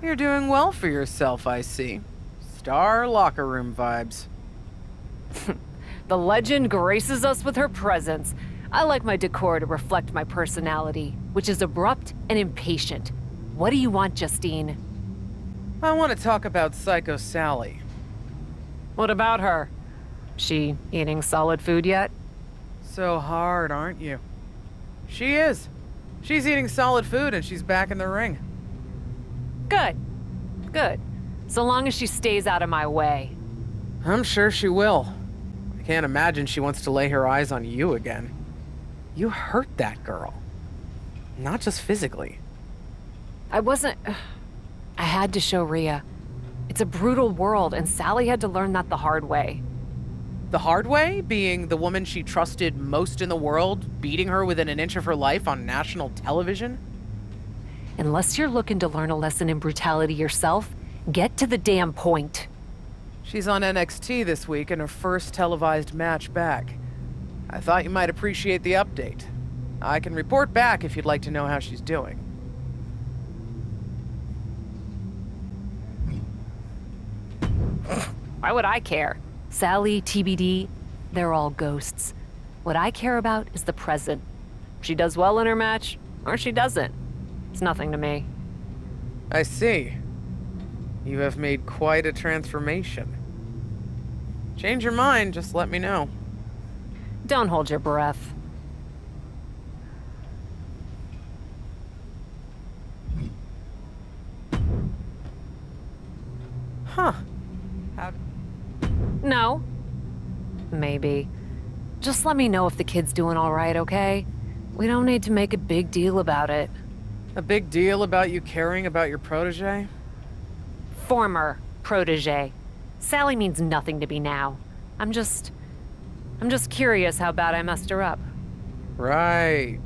You're doing well for yourself, I see. Star locker room vibes. The legend graces us with her presence. I like my decor to reflect my personality, which is abrupt and impatient. What do you want, Justine? I want to talk about Psycho Sally. What about her? She eating solid food yet? So hard, aren't you? She is. She's eating solid food and she's back in the ring. Good. Good. So long as she stays out of my way. I'm sure she will. I can't imagine she wants to lay her eyes on you again. You hurt that girl. Not just physically. I had to show Rhea. It's a brutal world, and Sally had to learn that the hard way. The hard way? Being the woman she trusted most in the world, beating her within an inch of her life on national television? Unless you're looking to learn a lesson in brutality yourself, get to the damn point. She's on NXT this week in her first televised match back. I thought you might appreciate the update. I can report back if you'd like to know how she's doing. Why would I care? Sally, TBD, they're all ghosts. What I care about is the present. She does well in her match, or she doesn't. It's nothing to me. I see. You have made quite a transformation. Change your mind, just let me know. Don't hold your breath. Huh. No. Maybe. Just let me know if the kid's doing all right, okay? We don't need to make a big deal about it. A big deal about you caring about your protege? Former protege. Sally means nothing to me now. I'm just curious how bad I messed her up. Right.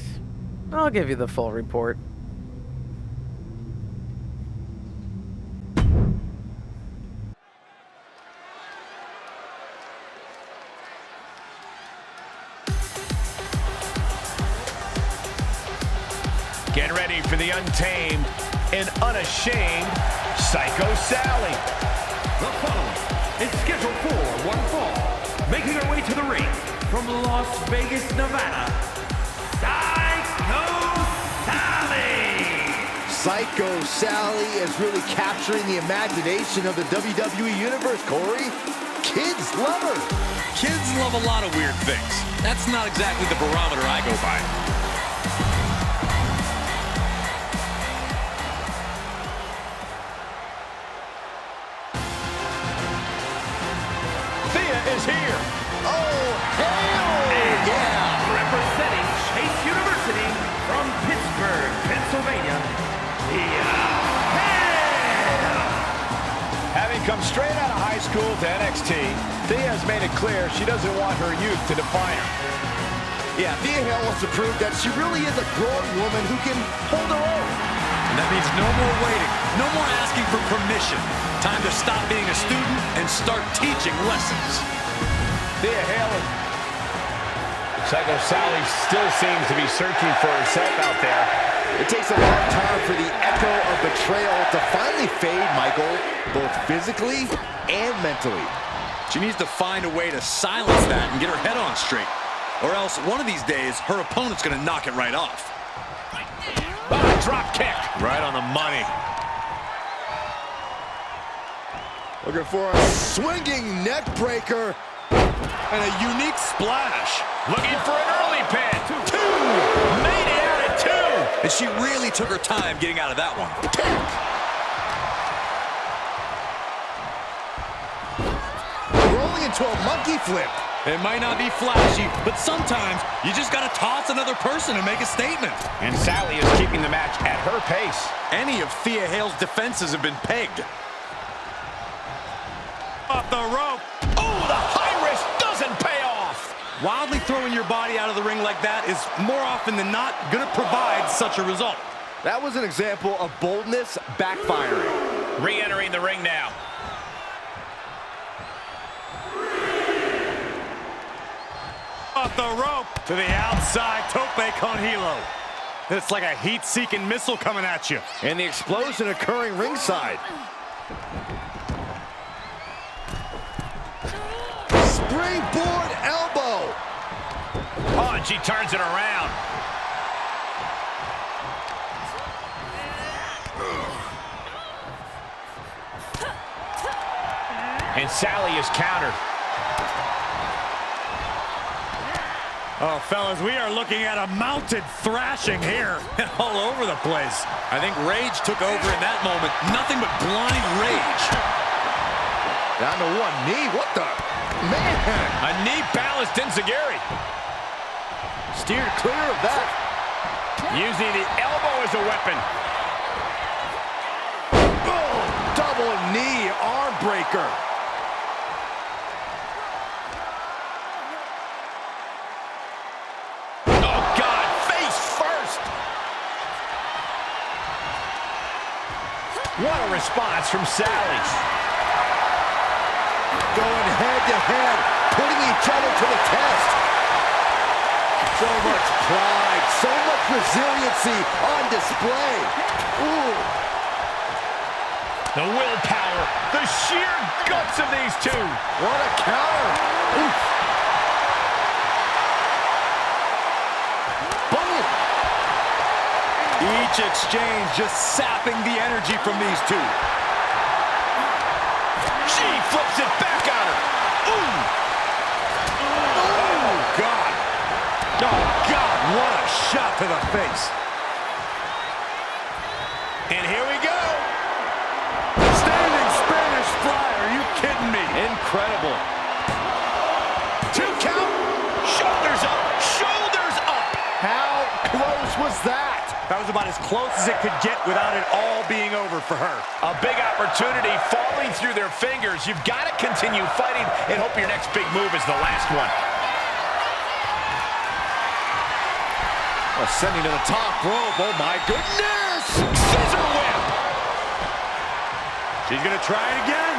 I'll give you the full report. Get ready for the untamed and unashamed Psycho Sally. The following is scheduled for one fall, making her way to the ring from Las Vegas, Nevada, Psycho Sally. Psycho Sally is really capturing the imagination of the WWE Universe, Corey. Kids love her. Kids love a lot of weird things. That's not exactly the barometer I go by. Thea is here. Oh, hell yeah! Representing Chase University from Pittsburgh, Pennsylvania, Thea. Having come straight out of high school to NXT, Thea has made it clear she doesn't want her youth to define her. Yeah, Thea Hale wants to prove that she really is a grown woman who can hold her own. And that means no more waiting, no more asking for permission. Time to stop being a student and start teaching lessons. Thea Hale. Psycho Sally still seems to be searching for herself out there. It takes a long time for the echo of betrayal to finally fade, Michael, both physically and mentally. She needs to find a way to silence that and get her head on straight. Or else, one of these days, her opponent's gonna knock it right off. Oh, drop kick. Right on the money. Looking for a swinging neck breaker. And a unique splash. Looking for an early pin. Two. Made it out at two. And she really took her time getting out of that one. Rolling into a monkey flip. It might not be flashy, but sometimes you just gotta toss another person and make a statement. And Sally is keeping the match at her pace. Any of Thea Hale's defenses have been pegged. Off the rope. Oh, the high risk doesn't pay off. Wildly throwing your body out of the ring like that is more often than not gonna provide such a result. That was an example of boldness backfiring. Re-entering the ring now. Off the rope to the outside, tope con hilo. It's like a heat-seeking missile coming at you. And the explosion occurring ringside. Springboard elbow. Oh, and she turns it around. And Sally is countered. Oh, fellas, we are looking at a mounted thrashing here. All over the place. I think rage took over in that moment. Nothing but blind rage. Down to one knee. What the? Man. A knee balanced Enziguri. Steered clear of that. Using the elbow as a weapon. Oh, double knee arm breaker. Oh, God, face first. What a response from Sally. Going head to head, putting each other to the test. So much pride, so much resiliency on display. Ooh. The willpower, the sheer guts of these two. What a counter. Oof. Boom. Each exchange just sapping the energy from these two. She flips it back on her. Ooh. Oh, God. Oh, God, what a shot to the face. And here we go. Standing Spanish fly, are you kidding me? Incredible. 2 count. Shoulders up. Shoulders up. How close was that? That was about as close as it could get without it all being over for her. A big opportunity falling through their fingers. You've got to continue fighting and hope your next big move is the last one. Ascending to the top rope. Oh, my goodness. Scissor whip. She's going to try it again.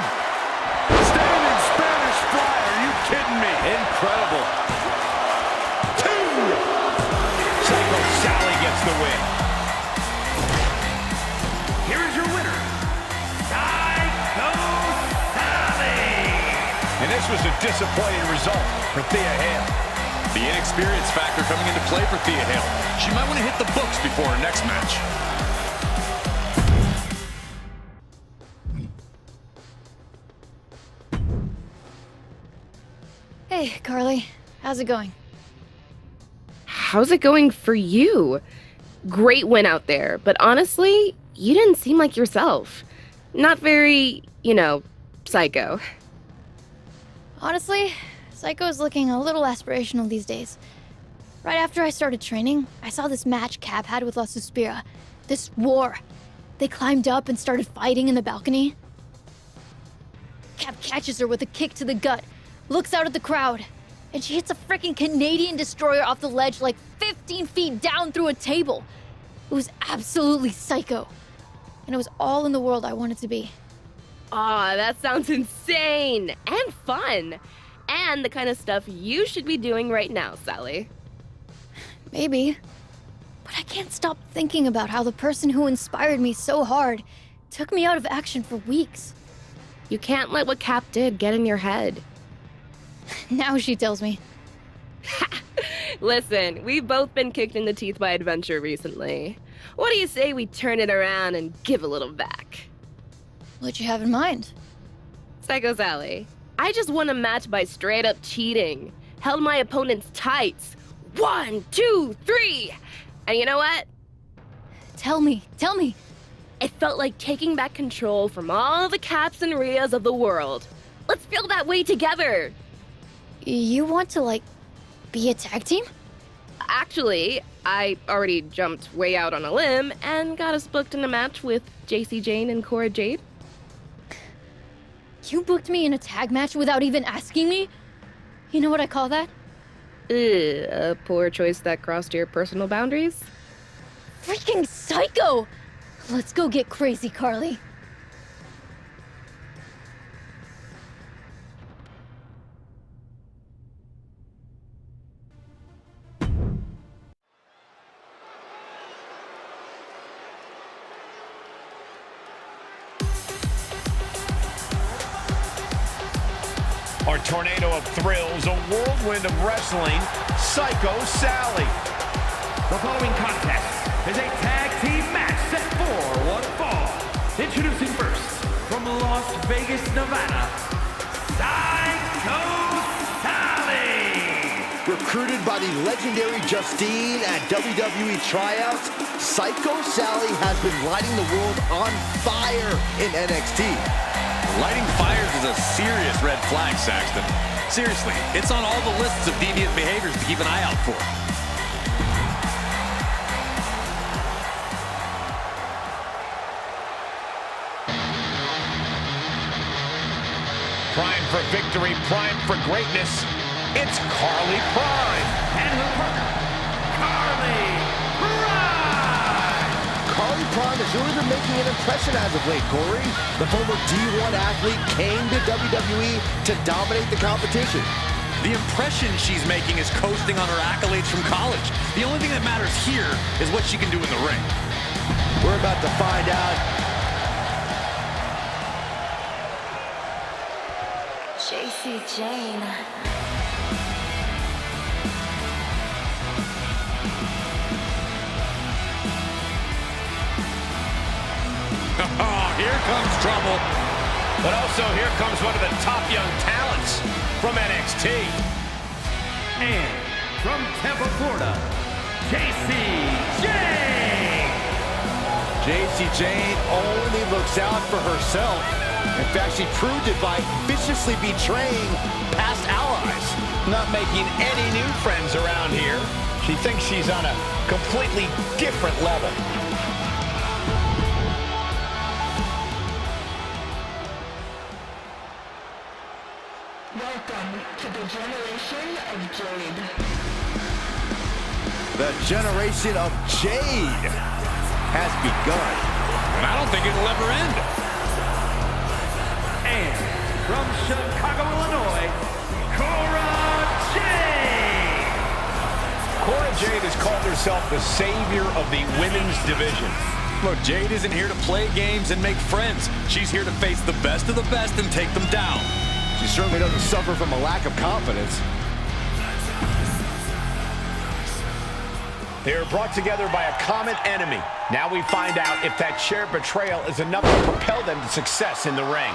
Standing Spanish fly, are you kidding me? Incredible. 2. Psycho Sally gets the win. Here is your winner, Psycho Sally. And this was a disappointing result for Thea Hale. The inexperience factor coming into play for Thea Hale. She might want to hit the books before her next match. Hey, Carly. How's it going? How's it going for you? Great win out there, but honestly, you didn't seem like yourself. Not very, psycho. Honestly, Psycho's looking a little aspirational these days. Right after I started training, I saw this match Cap had with La Suspira. This war. They climbed up and started fighting in the balcony. Cap catches her with a kick to the gut, looks out at the crowd, and she hits a freaking Canadian destroyer off the ledge like 15 feet down through a table. It was absolutely psycho. And it was all in the world I wanted to be. Aw, that sounds insane and fun. And the kind of stuff you should be doing right now, Sally. Maybe. But I can't stop thinking about how the person who inspired me so hard took me out of action for weeks. You can't let what Cap did get in your head. Now she tells me. Listen, we've both been kicked in the teeth by adventure recently. What do you say we turn it around and give a little back? What'd you have in mind? Psycho Sally, I just won a match by straight up cheating. Held my opponent's tights. 1, 2, 3. And you know what? Tell me. It felt like taking back control from all the Caps and Rias of the world. Let's feel that way together. You want to, be a tag team? Actually, I already jumped way out on a limb and got us booked in a match with Jacy, Jayne, and Cora, Jade. You booked me in a tag match without even asking me? You know what I call that? A poor choice that crossed your personal boundaries? Freaking psycho! Let's go get crazy, Carly. tornado of thrills, a whirlwind of wrestling, Psycho Sally. The following contest is a tag team match set for one fall. Introducing first, from Las Vegas, Nevada, Psycho Sally. Recruited by the legendary Justine at WWE tryouts, Psycho Sally has been lighting the world on fire in NXT. Lighting fires is a serious red flag, Saxton. Seriously, it's on all the lists of deviant behaviors to keep an eye out for. Prime for victory, prime for greatness. It's Carly Prime. And her partner, Carly Prime. Carly Prime has really been making an impression as of late, Corey. The former D1 athlete came to WWE to dominate the competition. The impression she's making is coasting on her accolades from college. The only thing that matters here is what she can do in the ring. We're about to find out. Jacy, Jayne. Oh, here comes trouble. But also here comes one of the top young talents from NXT. And from Tampa, Florida, Jayne. Jayne only looks out for herself. In fact, she proved it by viciously betraying past allies. Not making any new friends around here. She thinks she's on a completely different level. Welcome to the generation of Jade. The generation of Jade has begun. And I don't think it'll ever end. And from Chicago, Illinois, Cora Jade. Cora Jade has called herself the savior of the women's division. Look, Jade isn't here to play games and make friends. She's here to face the best of the best and take them down. She certainly doesn't suffer from a lack of confidence. They are brought together by a common enemy. Now we find out if that shared betrayal is enough to propel them to success in the ring.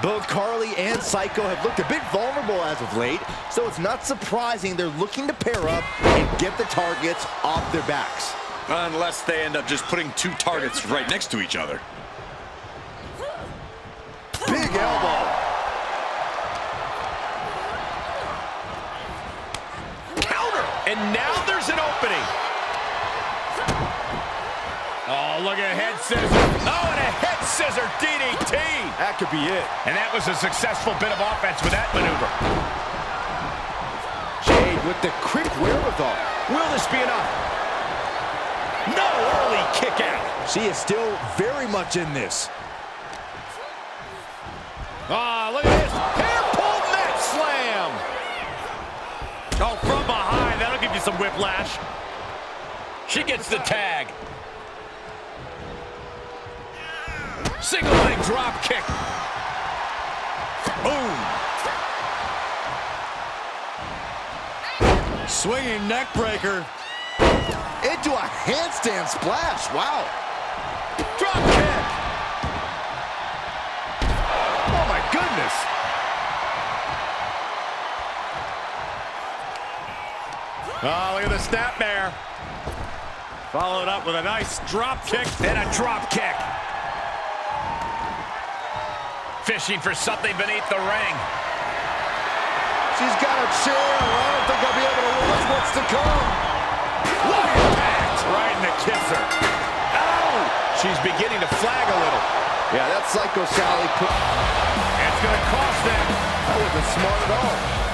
Both Carly and Psycho have looked a bit vulnerable as of late, so it's not surprising they're looking to pair up and get the targets off their backs. Unless they end up just putting two targets right next to each other. Big elbow. Counter! And now there's an opening. Oh, look at a head scissor. Oh, and a head scissor DDT. That could be it. And that was a successful bit of offense with that maneuver. Jade with the quick wherewithal. Will this be enough? No, early kick out. She is still very much in this. Ah, look at this. Hair pull net slam. Oh, from behind. That'll give you some whiplash. She gets the tag. Single leg drop kick. Boom. Swinging neck breaker. Into a handstand splash. Wow. Drop kick. Oh, my goodness. Oh, look at the snapmare. Followed up with a nice drop kick And a drop kick. Fishing for something beneath the ring. She's got a chair. I don't think I'll be able to watch what's to come. What impact! right in the kisser. Ow! She's beginning to flag a little. Yeah, that Psycho Sally put... It's going to cost them. That wasn't smart at all.